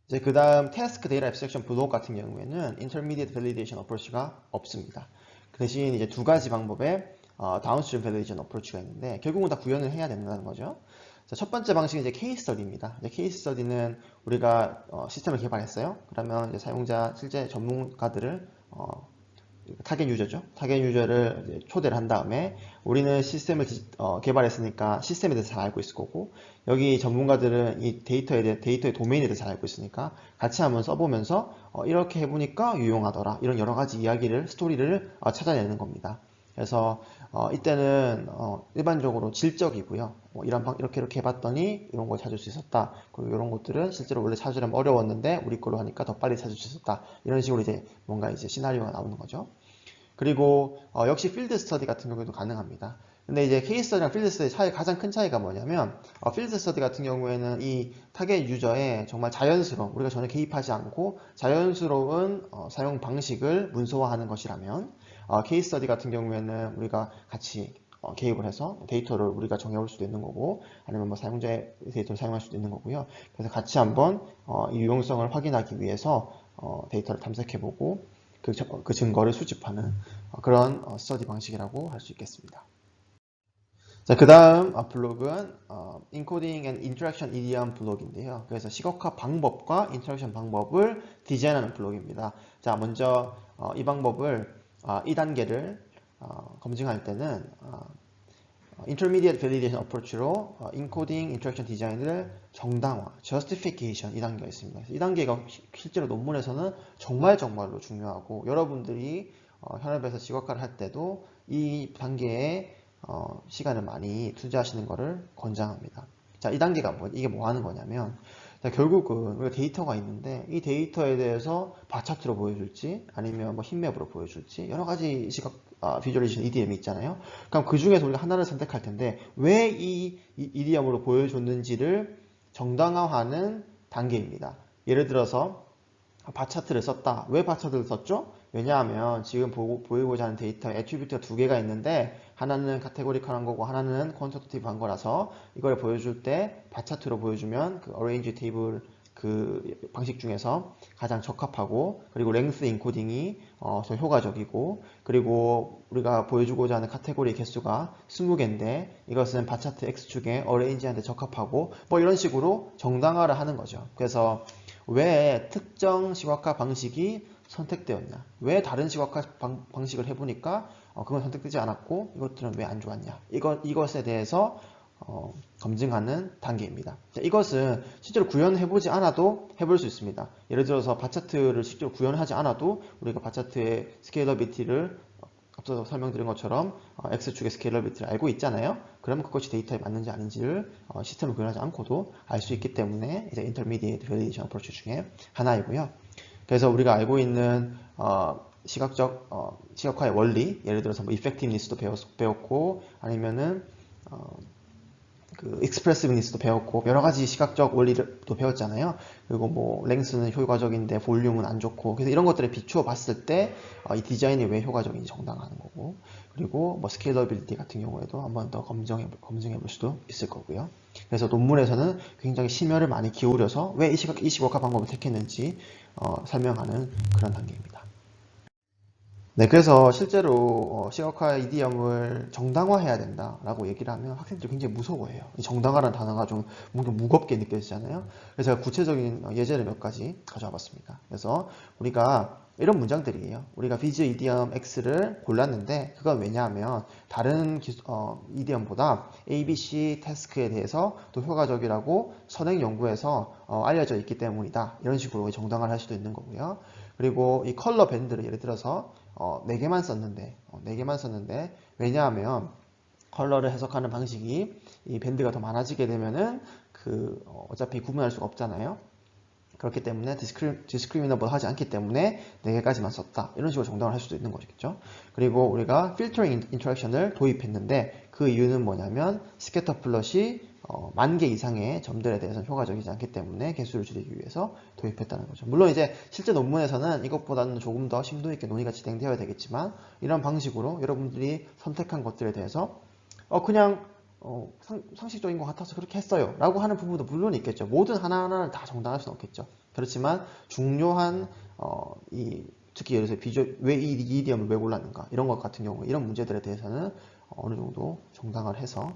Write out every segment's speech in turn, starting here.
이제 그 다음 태스크 데이터 앱스트랙션 블록 같은 경우에는 Intermediate Validation Approach가 없습니다. 그 대신 이제 두 가지 방법의 다운스트림 밸리데이션 어프로치가 있는데 결국은 다 구현을 해야 된다는 거죠. 자, 첫 번째 방식은 이제 케이스 스터디입니다. 이제 케이스 스터디는 우리가 시스템을 개발했어요. 그러면 이제 사용자 실제 전문가들을 타겟 유저죠. 타겟 유저를 이제 초대를 한 다음에 우리는 시스템을 개발했으니까 시스템에 대해서 잘 알고 있을 거고 여기 전문가들은 이 데이터의 도메인에 대해서 잘 알고 있으니까 같이 한번 써보면서 이렇게 해보니까 유용하더라. 이런 여러 가지 이야기를 스토리를 찾아내는 겁니다. 그래서 이때는 일반적으로 질적이고요. 이렇게 해봤더니 이런 걸 찾을 수 있었다. 그리고 이런 것들은 실제로 원래 찾으려면 어려웠는데 우리 걸로 하니까 더 빨리 찾을 수 있었다. 이런 식으로 이제 뭔가 이제 시나리오가 나오는 거죠. 그리고 역시 필드 스터디 같은 경우에도 가능합니다. 근데 이제 케이스 스터디랑 필드 스터디 차이 가장 큰 차이가 뭐냐면 필드 스터디 같은 경우에는 이 타겟 유저의 정말 자연스러운 우리가 전혀 개입하지 않고 자연스러운 사용 방식을 문서화하는 것이라면 케이스 스터디 같은 경우에는 우리가 같이 개입을 해서 데이터를 우리가 정해올 수도 있는 거고 아니면 뭐 사용자의 데이터를 사용할 수도 있는 거고요. 그래서 같이 한번 이 유용성을 확인하기 위해서 데이터를 탐색해보고 그 증거를 수집하는 그런 스터디 방식이라고 할 수 있겠습니다. 자, 그 다음 블록은 Encoding and Interaction EDM 블록인데요. 그래서 시각화 방법과 인터랙션 방법을 디자인하는 블록입니다. 자, 먼저 이 방법을 2단계를 검증할 때는 Intermediate Validation Approach로 Encoding, Interaction Design을 정당화, Justification 2단계가 있습니다. 이 단계가 실제로 논문에서는 정말로 중요하고 여러분들이 현업에서 시각화를 할 때도 이 단계에 시간을 많이 투자하시는 것을 권장합니다. 자, 이 단계가 이게 뭐 하는 거냐면 자, 결국은 우리가 데이터가 있는데 이 데이터에 대해서 바차트로 보여줄지 아니면 뭐 힙맵으로 보여줄지 여러 가지 비주얼리제이션 EDM이 있잖아요. 그럼 그 중에서 우리가 하나를 선택할 텐데 왜 이 EDM으로 보여줬는지를 정당화하는 단계입니다. 예를 들어서 바차트를 썼다. 왜 바차트를 썼죠? 왜냐하면 지금 보이고자 하는 데이터에 애트리뷰트가 두 개가 있는데 하나는 카테고리컬한 거고 하나는 퀀터티티브한 거라서 이걸 보여줄 때 바차트로 보여주면 그 어레인지 테이블 그 방식 중에서 가장 적합하고 그리고 랭스 인코딩이 더 효과적이고 그리고 우리가 보여주고자 하는 카테고리 개수가 20개인데 이것은 바차트 X축에 어레인지한테 적합하고 뭐 이런 식으로 정당화를 하는 거죠. 그래서 왜 특정 시각화 방식이 선택되었냐? 왜 다른 시각화 방식을 해보니까 그건 선택되지 않았고 이것들은 왜 안 좋았냐? 이것에 대해서 검증하는 단계입니다. 자, 이것은 실제로 구현해보지 않아도 해볼 수 있습니다. 예를 들어서 바차트를 실제로 구현하지 않아도 우리가 바차트의 스케일러비티를 앞서 설명드린 것처럼 X축의 스케일러비티를 알고 있잖아요. 그러면 그것이 데이터에 맞는지 아닌지를 시스템을 구현하지 않고도 알 수 있기 때문에 이제 Intermediate Validation Approach 중에 하나이고요. 그래서 우리가 알고 있는 시각화의 원리, 예를 들어서 뭐 Effectiveness도 배웠고 아니면은 그 익스프레시브니스도 배웠고 여러 가지 시각적 원리를 또 배웠잖아요. 그리고 뭐 랭스는 효과적인데 볼륨은 안 좋고 그래서 이런 것들에 비추어 봤을 때 이 디자인이 왜 효과적인지 정당하는 거고 그리고 뭐 스케일러빌리티 같은 경우에도 한 번 더 검증해 볼 수도 있을 거고요. 그래서 논문에서는 굉장히 심혈을 많이 기울여서 왜 이 시각화 방법을 택했는지 설명하는 그런 단계입니다. 네, 그래서 실제로 시각화 EDM을 정당화해야 된다라고 얘기를 하면 학생들이 굉장히 무서워해요. 이 정당화라는 단어가 좀 뭔가 무겁게 느껴지잖아요. 그래서 제가 구체적인 예제를 몇 가지 가져와 봤습니다. 그래서 우리가 이런 문장들이에요. 우리가 비즈 EDM X를 골랐는데 그건 왜냐하면 다른 EDM보다 ABC 태스크에 대해서 더 효과적이라고 선행 연구에서 알려져 있기 때문이다. 이런 식으로 정당화를 할 수도 있는 거고요. 그리고 이 컬러 밴드를 예를 들어서 4개만 썼는데 왜냐하면 컬러를 해석하는 방식이 이 밴드가 더 많아지게 되면은 어차피 구분할 수가 없잖아요. 그렇기 때문에 discriminable 하지 않기 때문에 4개까지만 썼다. 이런 식으로 정당을 할 수도 있는 거겠죠. 그리고 우리가 filtering interaction을 도입했는데 그 이유는 뭐냐면 스캐터 플롯이 10,000개 이상의 점들에 대해서는 효과적이지 않기 때문에 개수를 줄이기 위해서 도입했다는 거죠. 물론 이제 실제 논문에서는 이것보다는 조금 더 심도 있게 논의가 진행되어야 되겠지만 이런 방식으로 여러분들이 선택한 것들에 대해서 그냥 상식적인 것 같아서 그렇게 했어요 라고 하는 부분도 물론 있겠죠. 모든 하나하나를 다 정당할 수는 없겠죠. 그렇지만 중요한 특히 예를 들어서 왜 이 이디엄을 왜 골랐는가 이런 것 같은 경우 이런 문제들에 대해서는 어느 정도 정당화를 해서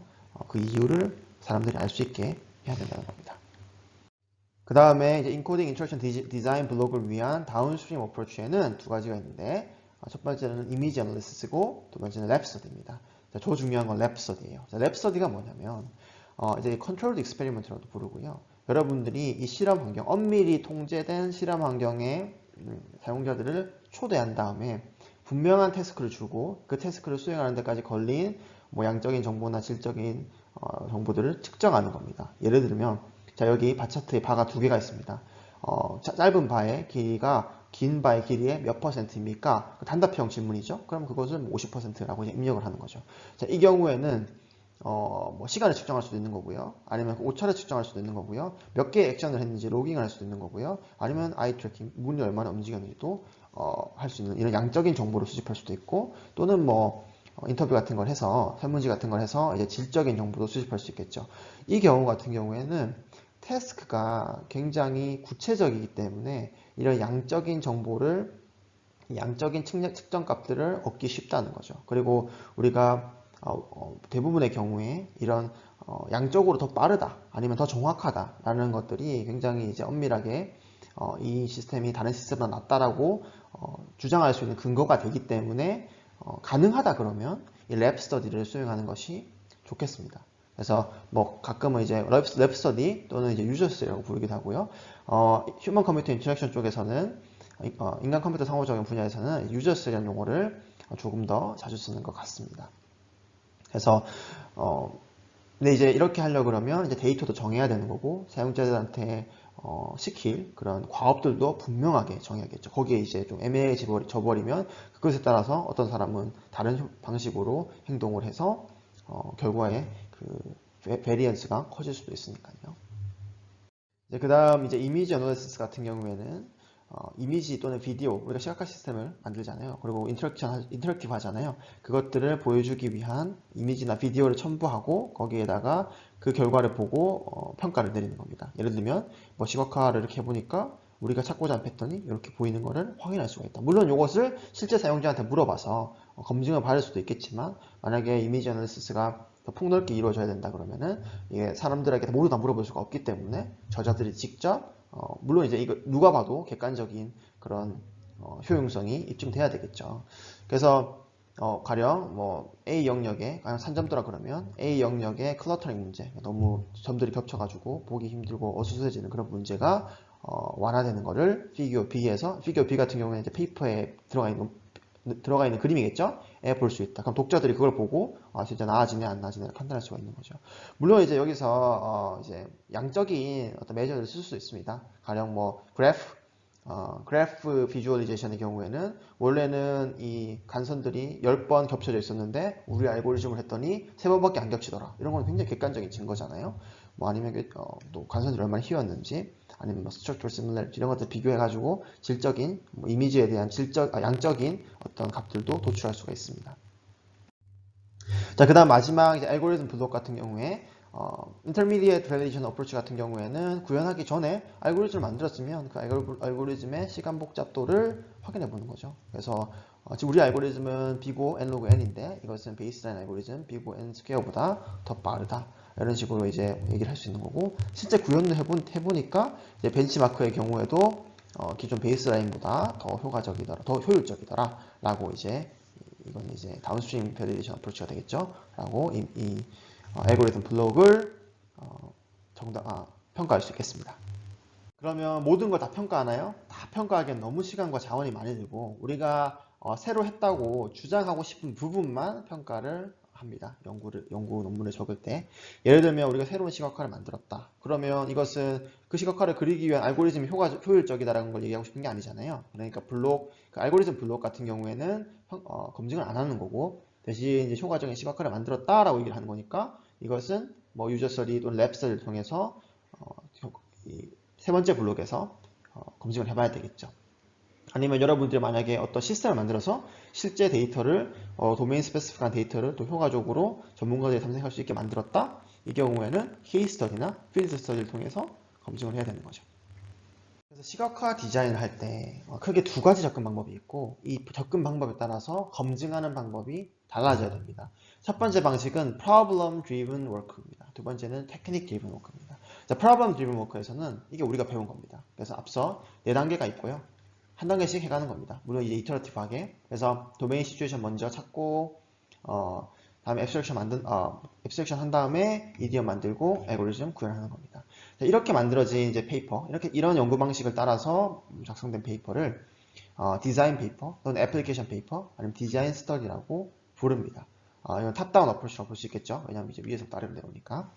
그 이유를 사람들이 알 수 있게 해야 된다는 겁니다. 그 다음에 이제 인코딩 인스트럭션 디자인 블록을 위한 다운스트림 어프로치에는 두 가지가 있는데 첫 번째는 이미지 애널리시스고 두 번째는 랩서디입니다. 더 중요한 건 랩서디예요. 랩서디가 뭐냐면 이제 컨트롤드 익스페리먼트라고 부르고요. 여러분들이 이 실험 환경, 엄밀히 통제된 실험 환경에 사용자들을 초대한 다음에 분명한 태스크를 주고 그 태스크를 수행하는 데까지 걸린 뭐 양적인 정보나 질적인 정보들을 측정하는 겁니다. 예를 들면 자 여기 바 차트에 바가 두 개가 있습니다. 짧은 바의 길이가 긴 바의 길이의 몇 %입니까? 단답형 질문이죠. 그럼 그것은 50%라고 입력을 하는 거죠. 자, 이 경우에는 뭐 시간을 측정할 수도 있는 거고요. 아니면 오차를 측정할 수도 있는 거고요. 몇 개의 액션을 했는지 로깅을 할 수도 있는 거고요. 아니면 아이 트래킹, 문이 얼마나 움직였는지도 할 수 있는 이런 양적인 정보를 수집할 수도 있고 또는 뭐 인터뷰 같은 걸 해서 설문지 같은 걸 해서 이제 질적인 정보도 수집할 수 있겠죠. 이 경우 같은 경우에는 태스크가 굉장히 구체적이기 때문에 이런 양적인 정보를 양적인 측정 값들을 얻기 쉽다는 거죠. 그리고 우리가 대부분의 경우에 이런 양적으로 더 빠르다 아니면 더 정확하다 라는 것들이 굉장히 이제 엄밀하게 이 시스템이 다른 시스템보다 낫다라고 주장할 수 있는 근거가 되기 때문에 가능하다 그러면 이 랩 스터디를 수행하는 것이 좋겠습니다. 그래서 뭐 가끔은 이제 랩 스터디 또는 이제 유저 스터디라고 부르기도 하고요. 휴먼 컴퓨터 인터랙션 쪽에서는 인간 컴퓨터 상호작용 분야에서는 유저 스터디라는 용어를 조금 더 자주 쓰는 것 같습니다. 그래서 근데 이제 이렇게 하려고 그러면 이제 데이터도 정해야 되는 거고 사용자들한테 시킬 그런 과업들도 분명하게 정해야겠죠. 거기에 이제 좀 애매해져버리면 그것에 따라서 어떤 사람은 다른 방식으로 행동을 해서 결과에 그 베리언스가 커질 수도 있으니까요. 그 다음 이제 이미지 애널리시스 같은 경우에는 이미지 또는 비디오 우리가 시각화 시스템을 만들잖아요. 그리고 인터랙티브 하잖아요. 그것들을 보여주기 위한 이미지나 비디오를 첨부하고 거기에다가 그 결과를 보고 평가를 내리는 겁니다. 예를 들면 뭐 시각화를 이렇게 해보니까 우리가 찾고자 하는 패턴이 이렇게 보이는 것을 확인할 수가 있다. 물론 이것을 실제 사용자한테 물어봐서 검증을 받을 수도 있겠지만 만약에 이미지 애널리시스가 더 폭넓게 이루어져야 된다 그러면은 이게 사람들에게 모두 다 물어볼 수가 없기 때문에 저자들이 직접 물론 이제 이거 누가 봐도 객관적인 그런 효용성이 입증돼야 되겠죠. 그래서 가령 뭐 A 영역에 가령 3점도라 그러면 A 영역의 클러터링 문제 너무 점들이 겹쳐가지고 보기 힘들고 어수선해지는 그런 문제가 완화되는 거를 피규어 B 같은 경우에는 이제 페이퍼에 들어가 있는 그림이겠죠? 에 볼 수 있다. 그럼 독자들이 그걸 보고 진짜 나아지네 안 나아지네를 판단할 수가 있는 거죠. 물론 이제 여기서 이제 양적인 어떤 매저를 쓸 수 있습니다. 가령 뭐 그래프 비주얼리제이션의 경우에는 원래는 이 간선들이 10번 겹쳐져 있었는데 우리 알고리즘을 했더니 3번밖에 안 겹치더라. 이런 건 굉장히 객관적인 증거잖아요. 뭐 아니면 또 간선들이 얼마나 희웠는지 아니면 뭐 structural similarity 이런 것들 비교해가지고 질적인 뭐 이미지에 대한 양적인 어떤 값들도 도출할 수가 있습니다. 자, 그 다음 마지막 이제 알고리즘 블록 같은 경우에 Intermediate Validation Approach 같은 경우에는 구현하기 전에 알고리즘을 만들었으면 그 알고리즘의 시간 복잡도를 확인해 보는 거죠. 그래서 지금 우리 알고리즘은 비고 n log n인데 이것은 베이스라인 알고리즘 비고 n 스퀘어보다 더 빠르다. 이런 식으로 이제 얘기를 할 수 있는 거고 실제 구현을 해보니까 이제 벤치마크의 경우에도 기존 베이스라인보다 더 효과적이더라, 더 효율적이더라 라고 이제 이건 이제 다운스트림 밸리데이션 어프로치가 되겠죠 라고 이 알고리즘 블록을 평가할 수 있겠습니다. 그러면 모든 걸 다 평가하나요? 다 평가하기엔 너무 시간과 자원이 많이 들고 우리가 새로 했다고 주장하고 싶은 부분만 평가를 합니다. 연구 논문을 적을 때. 예를 들면 우리가 새로운 시각화를 만들었다. 그러면 이것은 그 시각화를 그리기 위한 알고리즘이 효율적이다라는 걸 얘기하고 싶은 게 아니잖아요. 그러니까 그 알고리즘 블록 같은 경우에는 검증을 안 하는 거고 대신 이제 효과적인 시각화를 만들었다라고 얘기를 하는 거니까 이것은 뭐 유저 스터디 또는 랩 스터디를 통해서 세 번째 블록에서 검증을 해봐야 되겠죠. 아니면 여러분들이 만약에 어떤 시스템을 만들어서 실제 데이터를 도메인 스페시픽한 데이터를 또 효과적으로 전문가들이 탐색할 수 있게 만들었다. 이 경우에는 케이스 스터디나 필드 스터디를 통해서 검증을 해야 되는 거죠. 그래서 시각화 디자인을 할 때 크게 두 가지 접근 방법이 있고 이 접근 방법에 따라서 검증하는 방법이 달라져야 됩니다. 첫 번째 방식은 problem driven work입니다. 두 번째는 technique driven work입니다. 자, problem driven work에서는 이게 우리가 배운 겁니다. 그래서 앞서 네 단계가 있고요. 한 단계씩 해가는 겁니다. 물론 이제 이터러티브하게. 그래서 도메인 시츄에이션 먼저 찾고 다음에 앱스트랙션 한 다음에 이디엄 만들고 알고리즘 구현하는 겁니다. 자, 이렇게 만들어진 이제 페이퍼, 이런 연구 방식을 따라서 작성된 페이퍼를 디자인 페이퍼 또는 애플리케이션 페이퍼 아니면 디자인 스터디라고 부릅니다. 이건 탑다운 어프로치라고 볼 수 있겠죠. 왜냐하면 이제 위에서부터 아래로 내려오니까.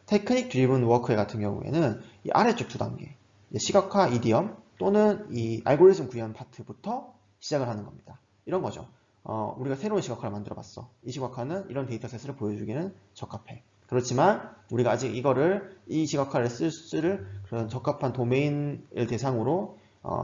테크닉 드리븐 워크 같은 경우에는 이 아래쪽 두 단계, 시각화 이디엄 또는 이 알고리즘 구현 파트부터 시작을 하는 겁니다. 이런 거죠. 우리가 새로운 시각화를 만들어 봤어. 이 시각화는 이런 데이터셋을 보여주기는 적합해. 그렇지만 우리가 아직 이 시각화를 쓸 그런 적합한 도메인을 대상으로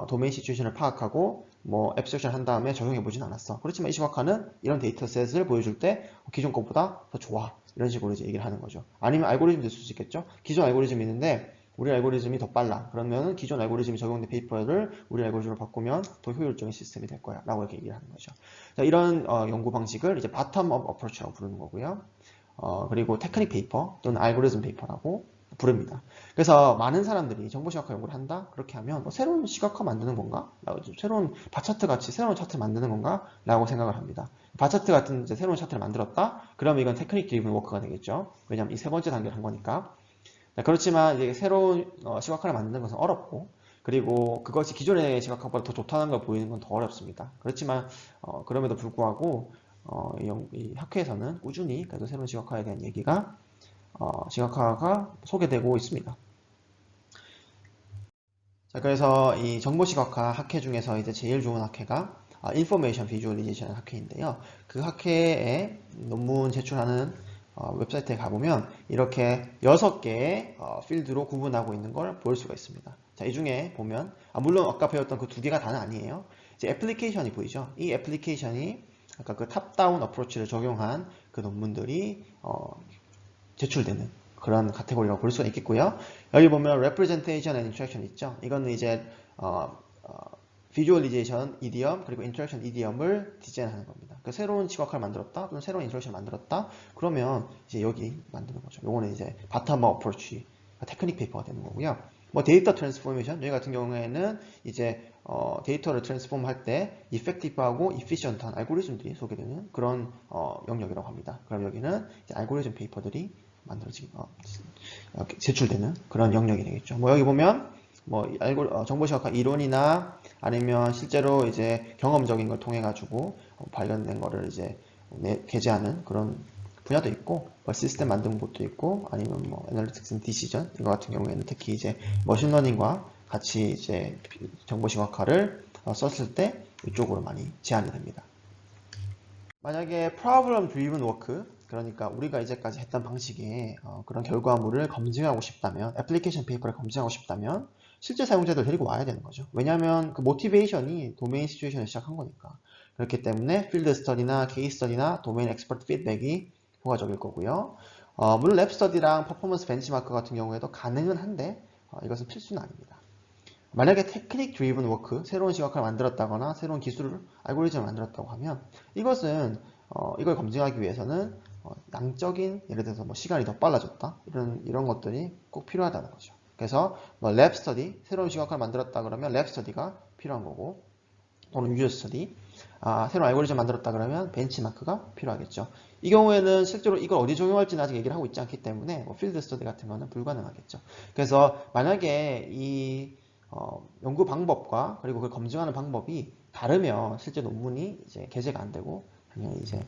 도메인 시츄에이션을 파악하고 뭐 앱스트랙션 한 다음에 적용해 보진 않았어. 그렇지만 이 시각화는 이런 데이터셋을 보여줄 때 기존 것보다 더 좋아. 이런 식으로 이제 얘기를 하는 거죠. 아니면 알고리즘도 쓸 수 있겠죠. 기존 알고리즘이 있는데 우리 알고리즘이 더 빨라. 그러면 기존 알고리즘이 적용된 페이퍼를 우리 알고리즘으로 바꾸면 더 효율적인 시스템이 될 거야. 라고 이렇게 얘기를 하는 거죠. 자, 이런 연구 방식을 이제 바텀업 어프로치라고 부르는 거고요. 그리고 테크닉 페이퍼 또는 알고리즘 페이퍼라고 부릅니다. 그래서 많은 사람들이 정보 시각화 연구를 한다? 그렇게 하면 새로운 시각화 만드는 건가? 새로운 바차트 같이 새로운 차트를 만드는 건가? 라고 생각을 합니다. 바차트 같은 이제 새로운 차트를 만들었다? 그러면 이건 테크닉 드리븐 워크가 되겠죠. 왜냐하면 이 세 번째 단계를 한 거니까. 그렇지만 이제 새로운 시각화를 만드는 것은 어렵고 그리고 그것이 기존의 시각화보다 더 좋다는 걸 보이는 건 더 어렵습니다. 그렇지만 그럼에도 불구하고 이 학회에서는 꾸준히 그래도 새로운 시각화에 대한 얘기가 시각화가 소개되고 있습니다. 자, 그래서 이 정보 시각화 학회 중에서 이제 제일 좋은 학회가 인포메이션 비주얼리제이션 학회인데요. 그 학회에 논문 제출하는 웹사이트에 가보면 이렇게 6개의 필드로 구분하고 있는 걸 볼 수가 있습니다. 자, 이 중에 보면 물론 아까 배웠던 그 2개가 다는 아니에요. 이제 애플리케이션이 보이죠? 이 애플리케이션이 아까 그 탑다운 어프로치를 적용한 그 논문들이 제출되는 그런 카테고리라고 볼 수가 있겠고요. 여기 보면 representation and interaction 있죠? 이거는 이제 visualization idiom 그리고 interaction idiom을 디자인하는 겁니다. 그러니까 새로운 시각화를 만들었다 또는 새로운 인터랙션을 만들었다 그러면 이제 여기 만드는 거죠. 요거는 이제 bottom-up approach 테크닉 페이퍼가 되는 거고요. 뭐 데이터 트랜스포메이션 여기 같은 경우에는 이제 데이터를 트랜스폼 할 때 이펙티브하고 이피션트한 알고리즘들이 소개되는 그런 영역이라고 합니다. 그럼 여기는 이제 알고리즘 페이퍼들이 제출되는 그런 영역이 되겠죠. 뭐 여기 보면 뭐 정보 시각화 이론이나 아니면 실제로 이제 경험적인 걸 통해 가지고 발견된 거를 이제 게재하는 그런 분야도 있고 뭐 시스템 만드는 곳도 있고 아니면 뭐 애널리틱스 디시전 이거 같은 경우에는 특히 이제 머신러닝과 같이 이제 정보 시각화를 썼을 때 이쪽으로 많이 제한이 됩니다. 만약에 problem driven work 그러니까 우리가 이제까지 했던 방식의 그런 결과물을 검증하고 싶다면 애플리케이션 페이퍼를 검증하고 싶다면 실제 사용자들 데리고 와야 되는 거죠. 왜냐하면 그 모티베이션이 도메인 시츄에이션을 시작한 거니까. 그렇기 때문에 필드 스터디나 케이스 스터디나 도메인 엑스퍼트 피드백이 효과적일 거고요. 물론 랩 스터디랑 퍼포먼스 벤치마크 같은 경우에도 가능은 한데 이것은 필수는 아닙니다. 만약에 테크닉 드리븐 워크, 새로운 시각화를 만들었다거나 새로운 기술을, 알고리즘을 만들었다고 하면 이것은 이걸 검증하기 위해서는 양적인 예를 들어서 뭐 시간이 더 빨라졌다 이런 것들이 꼭 필요하다는 거죠. 그래서 뭐 랩 스터디, 새로운 시각화를 만들었다 그러면 랩 스터디가 필요한 거고 또는 유저 스터디, 새로운 알고리즘 만들었다 그러면 벤치마크가 필요하겠죠. 이 경우에는 실제로 이걸 어디 적용할지는 아직 얘기를 하고 있지 않기 때문에 뭐 필드 스터디 같은 거는 불가능하겠죠. 그래서 만약에 이 연구 방법과 그리고 그걸 검증하는 방법이 다르면 실제 논문이 이제 게재가 안 되고 당연히 이제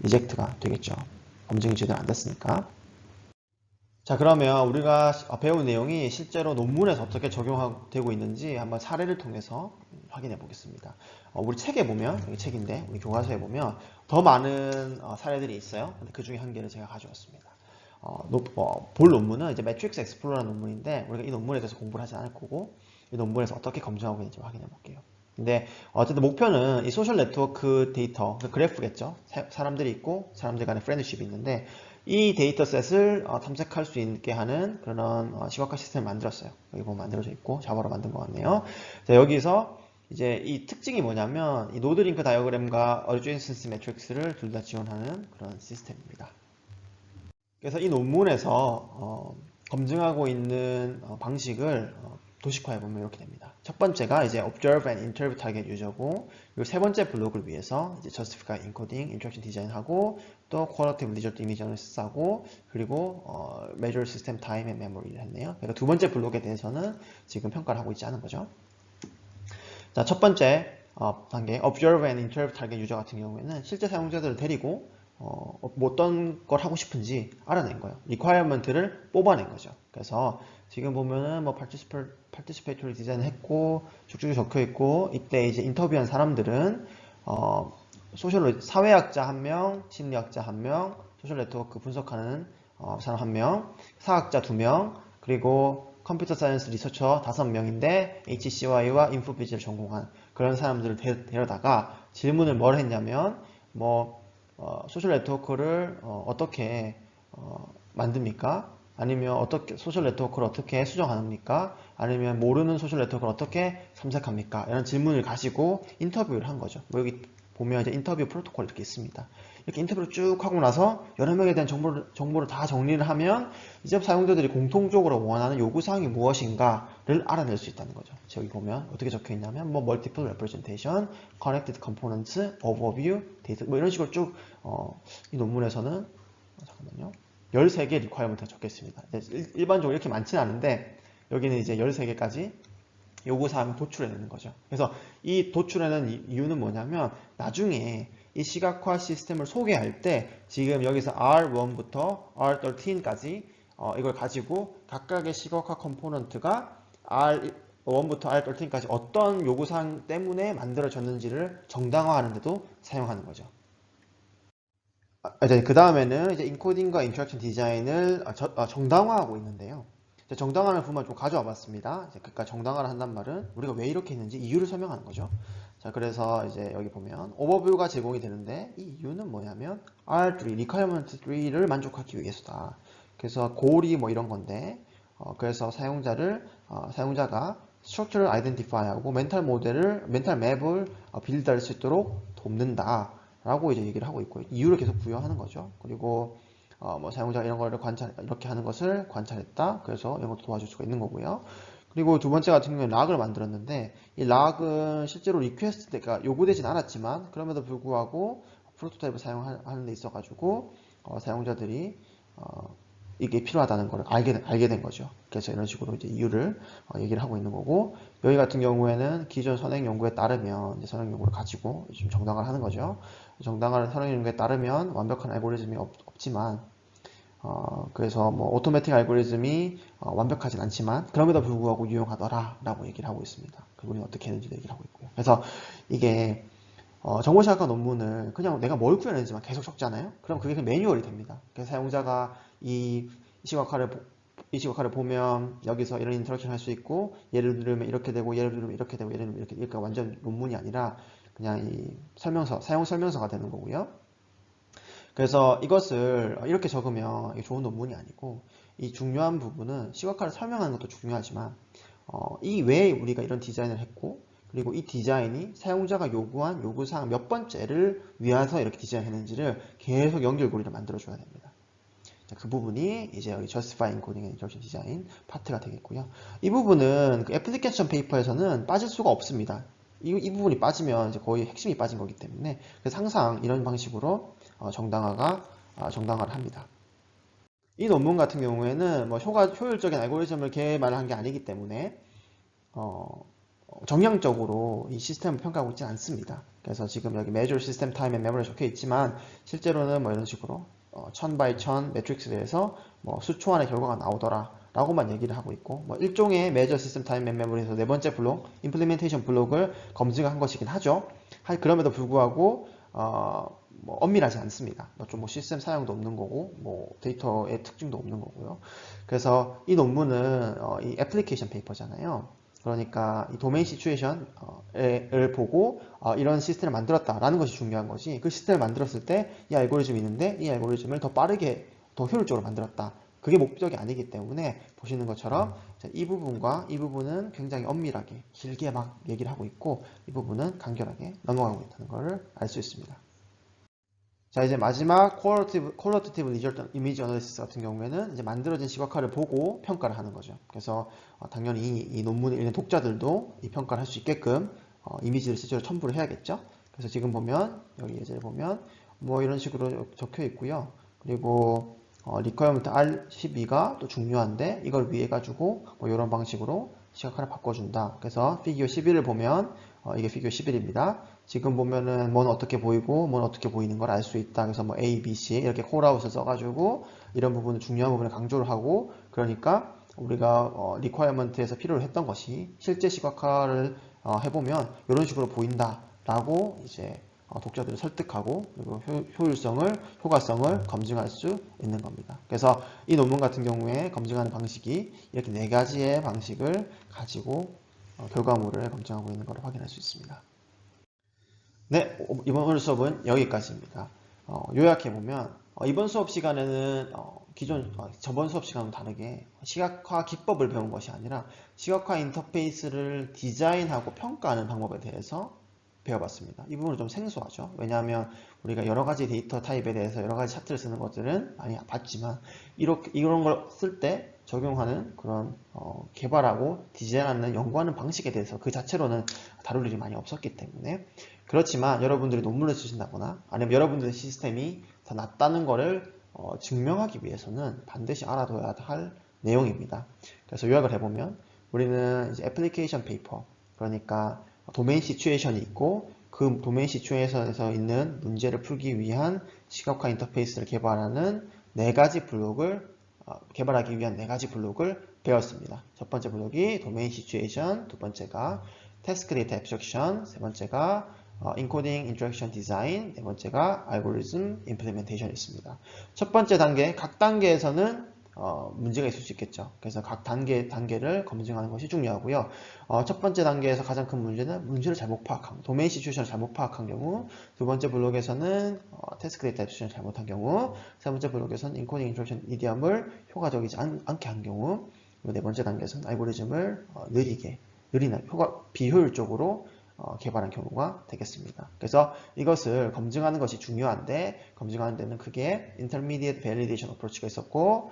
리젝트가 되겠죠. 검증이 제대로 안 됐으니까. 자, 그러면 우리가 배운 내용이 실제로 논문에서 어떻게 적용되고 있는지 한번 사례를 통해서 확인해 보겠습니다. 우리 책에 보면, 여기 책인데, 우리 교과서에 보면 더 많은 사례들이 있어요. 근데 그 중에 한 개를 제가 가져왔습니다. 볼 논문은 이제 매트릭스 엑스플로러라는 논문인데, 우리가 이 논문에 대해서 공부를 하지 않을 거고, 이 논문에서 어떻게 검증하고 있는지 확인해 볼게요. 근데 어쨌든 목표는 이 소셜 네트워크 데이터, 그래프겠죠. 사람들이 있고, 사람들 간의 프렌드십이 있는데, 이 데이터셋을 탐색할 수 있게 하는 그런 시각화 시스템을 만들었어요. 여기 보면 만들어져 있고 자바로 만든 것 같네요. 자, 여기서 이제 이 특징이 뭐냐면 이 노드 링크 다이어그램과 어드제이센시 매트릭스를 둘 다 지원하는 그런 시스템입니다. 그래서 이 논문에서 검증하고 있는 방식을 도식화해 보면 이렇게 됩니다. 첫 번째가 이제 observe and interpret target user고, 그리고 세 번째 블록을 위해서 이제 justify encoding, interaction design 하고, 또 qualitative result image analysis 하고, 그리고 measure system time and memory를 했네요. 그러니까 두 번째 블록에 대해서는 지금 평가를 하고 있지 않은 거죠. 자, 첫 번째 단계 observe and interpret target user 같은 경우에는 실제 사용자들을 데리고 어떤 걸 하고 싶은지 알아낸 거예요. requirement를 뽑아낸 거죠. 그래서 지금 보면은 뭐 participatory 디자인 했고 쭉쭉 적혀 있고, 이때 이제 인터뷰한 사람들은 사회학자 1명, 심리학자 1명, 소셜 네트워크 분석하는 사람 1명, 사학자 2명, 그리고 컴퓨터 사이언스 리서처 5명인데 HCY와 인포비즈를 전공한 그런 사람들을 데려다가 질문을 뭘 했냐면 소셜 네트워크를 어떻게 만듭니까? 아니면 어떻게 소셜 네트워크를 어떻게 수정합니까? 아니면 모르는 소셜 네트워크를 어떻게 탐색합니까? 이런 질문을 가지고 인터뷰를 한 거죠. 여기 보면 이제 인터뷰 프로토콜 이렇게 있습니다. 이렇게 인터뷰를 쭉 하고 나서 여러 명에 대한 정보를 다 정리를 하면 이제 사용자들이 공통적으로 원하는 요구사항이 무엇인가를 알아낼 수 있다는 거죠. 여기 보면 어떻게 적혀 있냐면 multiple representation, connected components, overview, data 이런 식으로 쭉 이 논문에서는 잠깐만요. 13개 리퀘어먼트가 적혀 있습니다. 일반적으로 이렇게 많지는 않은데 여기는 이제 13개까지 요구사항을 도출해내는 거죠. 그래서 이 도출해내는 이유는 뭐냐면 나중에 이 시각화 시스템을 소개할 때 지금 여기서 R1부터 R13까지 이걸 가지고 각각의 시각화 컴포넌트가 R1부터 R13까지 어떤 요구사항 때문에 만들어졌는지를 정당화하는 데도 사용하는 거죠. 그 다음에는 이제 인코딩과 인터랙션 디자인을 정당화하고 있는데요. 정당화를 부분 좀 가져와 봤습니다. 그러니까 정당화를 한단 말은 우리가 왜 이렇게 했는지 이유를 설명하는 거죠. 자, 그래서 이제 여기 보면 오버뷰가 제공이 되는데 이 이유는 뭐냐면 R3, requirement 3를 만족하기 위해서다. 그래서 고울이 뭐 이런 건데 그래서 사용자가 structure를 identify하고 멘탈 맵을 빌드할 수 있도록 돕는다. 라고 이제 얘기를 하고 있고 이유를 계속 부여하는 거죠. 그리고 사용자가 이런 거를 이렇게 하는 것을 관찰했다. 그래서 이런 것도 도와줄 수가 있는 거고요. 그리고 두 번째 같은 경우는 락을 만들었는데 이 락은 실제로 리퀘스트가 요구되진 않았지만 그럼에도 불구하고 프로토타입을 사용하는 데 있어 가지고 사용자들이 이게 필요하다는 걸 알게 된 거죠. 그래서 이런 식으로 이제 이유를 얘기를 하고 있는 거고, 여기 같은 경우에는 기존 선행 연구에 따르면 이제 선행 연구를 가지고 좀 정당화를 하는 거죠. 정당화를 선행 연구에 따르면 완벽한 알고리즘이 없지만 그래서 뭐 오토매틱 알고리즘이 완벽하진 않지만 그럼에도 불구하고 유용하더라라고 얘기를 하고 있습니다. 그분이 어떻게 했는지도 얘기를 하고 있고요. 그래서 이게 정보시각화 논문을 그냥 내가 뭘 구현했는지만 계속 적잖아요. 그럼 그게 매뉴얼이 됩니다. 그래서 사용자가 이 시각화를 보면 여기서 이런 인터랙션 할 수 있고 예를 들면 이렇게 되고 예를 들면 이렇게 되고 예를 들면 이렇게 완전 논문이 아니라 그냥 이 사용 설명서가 되는 거고요. 그래서 이것을 이렇게 적으면 이게 좋은 논문이 아니고 이 중요한 부분은 시각화를 설명하는 것도 중요하지만 이 왜 우리가 이런 디자인을 했고 그리고 이 디자인이 사용자가 요구한 요구사항 몇 번째를 위해서 이렇게 디자인했는지를 계속 연결고리를 만들어줘야 됩니다. 그 부분이 이제 여기 Justify Encoding and Interaction Design 파트가 되겠고요. 이 부분은 그 애플리케이션 페이퍼에서는 빠질 수가 없습니다. 이 부분이 빠지면 이제 거의 핵심이 빠진 거기 때문에 그래서 항상 이런 방식으로 정당화를 합니다. 이 논문 같은 경우에는 뭐 효율적인 알고리즘을 개발한 게 아니기 때문에 정량적으로 이 시스템을 평가하고 있지 않습니다. 그래서 지금 여기 Measure System Time and Memory 적혀 있지만 실제로는 뭐 이런 식으로 1000x1000 매트릭스에 대해서 뭐 수초 안에 결과가 나오더라 라고만 얘기를 하고 있고 뭐 일종의 Measure System Time and Memory에서 네 번째 블록, Implementation 블록을 검증한 것이긴 하죠. 그럼에도 불구하고 뭐 엄밀하지 않습니다. 좀 뭐 시스템 사용도 없는 거고 뭐 데이터의 특징도 없는 거고요. 그래서 이 논문은 이 애플리케이션 페이퍼잖아요. 그러니까 이 도메인 시츄에이션을 보고 이런 시스템을 만들었다라는 것이 중요한 것이 그 시스템을 만들었을 때 이 알고리즘이 있는데 이 알고리즘을 더 빠르게 더 효율적으로 만들었다. 그게 목적이 아니기 때문에 보시는 것처럼 이 부분과 이 부분은 굉장히 엄밀하게 길게 막 얘기를 하고 있고 이 부분은 간결하게 넘어가고 있다는 것을 알 수 있습니다. 자, 이제 마지막 퀄리티티브 리저트 이미지 어널리시스 같은 경우에는 이제 만들어진 시각화를 보고 평가를 하는 거죠. 그래서 당연히 이 논문을 읽는 독자들도 이 평가를 할 수 있게끔 이미지를 실제로 첨부를 해야겠죠. 그래서 지금 보면 여기 예제를 보면 뭐 이런 식으로 적혀 있고요. 그리고 requirement R12가 또 중요한데 이걸 위해 가지고 뭐 이런 방식으로 시각화를 바꿔준다. 그래서 피규어 11을 보면 이게 피규어 11입니다. 지금 보면은 뭐는 어떻게 보이고 뭐는 어떻게 보이는 걸 알 수 있다. 그래서 뭐 A, B, C 이렇게 콜아웃을 써가지고 이런 부분을 중요한 부분을 강조를 하고 그러니까 우리가 requirement에서 필요로 했던 것이 실제 시각화를 해보면 이런 식으로 보인다라고 이제 독자들을 설득하고 그리고 효율성을, 효과성을 검증할 수 있는 겁니다. 그래서 이 논문 같은 경우에 검증하는 방식이 이렇게 4가지의 방식을 가지고 결과물을 검증하고 있는 것을 확인할 수 있습니다. 네, 이번 오늘 수업은 여기까지입니다. 요약해보면 이번 수업 시간에는 저번 수업 시간과 다르게 시각화 기법을 배운 것이 아니라 시각화 인터페이스를 디자인하고 평가하는 방법에 대해서 배워봤습니다. 이 부분은 좀 생소하죠. 왜냐하면 우리가 여러 가지 데이터 타입에 대해서 여러 가지 차트를 쓰는 것들은 많이 봤지만 이런 걸 쓸 때 적용하는 그런 개발하고 디자인하는 연구하는 방식에 대해서 그 자체로는 다룰 일이 많이 없었기 때문에 그렇지만 여러분들이 논문을 쓰신다거나 아니면 여러분들의 시스템이 더 낫다는 것을 증명하기 위해서는 반드시 알아둬야 할 내용입니다. 그래서 요약을 해보면 우리는 이제 애플리케이션 페이퍼 그러니까 도메인 시츄에이션이 있고 그 도메인 시츄에이션에서 있는 문제를 풀기 위한 시각화 인터페이스를 개발하는 4가지 블록을 개발하기 위한 4가지 블록을 배웠습니다. 첫 번째 블록이 도메인 시츄에이션, 두 번째가 태스크 데이터 앱스트랙션, 세 번째가 인코딩 인터랙션 디자인, 네 번째가 알고리즘 임플리멘테이션이 있습니다. 첫 번째 단계, 각 단계에서는 문제가 있을 수 있겠죠. 그래서 각 단계를 검증하는 것이 중요하고요. 첫 번째 단계에서 가장 큰 문제는 문제를 잘못 파악한, 도메인 시츄에이션을 잘못 파악한 경우, 두 번째 블록에서는 태스크 데이터 앱스트랙션을 잘못한 경우, 세 번째 블록에서는 인코딩 인터랙션 이디엄을 효과적이지 않게 한 경우, 그리고 네 번째 단계에서는 알고리즘을 비효율적으로 개발한 경우가 되겠습니다. 그래서 이것을 검증하는 것이 중요한데 검증하는 데는 크게 Intermediate Validation Approach가 있었고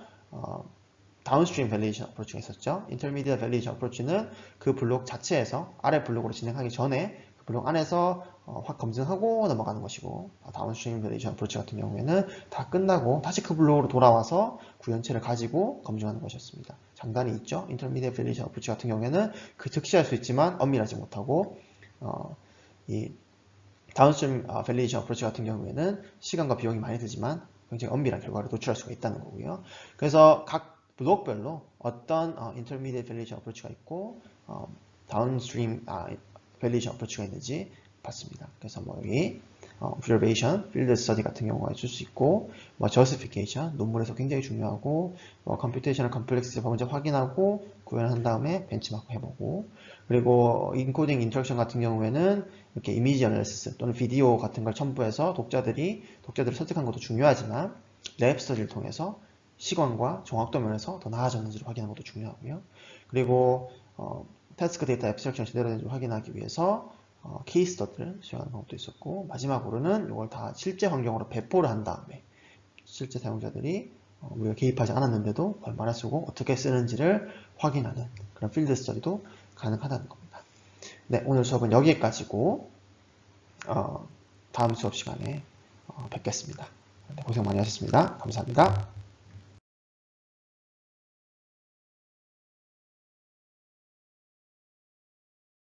Downstream Validation Approach가 있었죠. Intermediate Validation Approach는 그 블록 자체에서 아래 블록으로 진행하기 전에 그 블록 안에서 확 검증하고 넘어가는 것이고 Downstream Validation Approach 같은 경우에는 다 끝나고 다시 그 블록으로 돌아와서 구현체를 가지고 검증하는 것이었습니다. 장단이 있죠. Intermediate Validation Approach 같은 경우에는 그 즉시 할 수 있지만 엄밀하지 못하고 이 다운스트림 밸리데이션 어프로치 같은 경우에는 시간과 비용이 많이 들지만 굉장히 엄밀한 결과를 도출할 수가 있다는 거고요. 그래서 각 블록별로 어떤 인터미디에이트 밸리데이션 어프로치가 있고 다운스트림 밸리데이션 어프로치가 있는지 봤습니다. 그래서 뭐 여기 observation, field study 같은 경우가 있을 수 있고 뭐 justification, 논문에서 굉장히 중요하고 computational complexity 먼저 확인하고 구현한 다음에 벤치마크 해보고 그리고 인코딩 인터랙션 같은 경우에는 이렇게 이미지 어널리시스 또는 비디오 같은 걸 첨부해서 독자들을 설득한 것도 중요하지만 랩 스터디를 통해서 시간과 정확도 면에서 더 나아졌는지를 확인하는 것도 중요하고요. 그리고 태스크 데이터 앱스트랙션 제대로 되는지 확인하기 위해서 케이스 스터디를 수행하는 방법도 있었고 마지막으로는 이걸 다 실제 환경으로 배포를 한 다음에 실제 사용자들이 우리가 개입하지 않았는데도 얼마나 쓰고 어떻게 쓰는지를 확인하는 그런 필드 스터디도 가능하다는 겁니다. 네, 오늘 수업은 여기까지고 다음 수업 시간에 뵙겠습니다. 네, 고생 많이 하셨습니다. 감사합니다.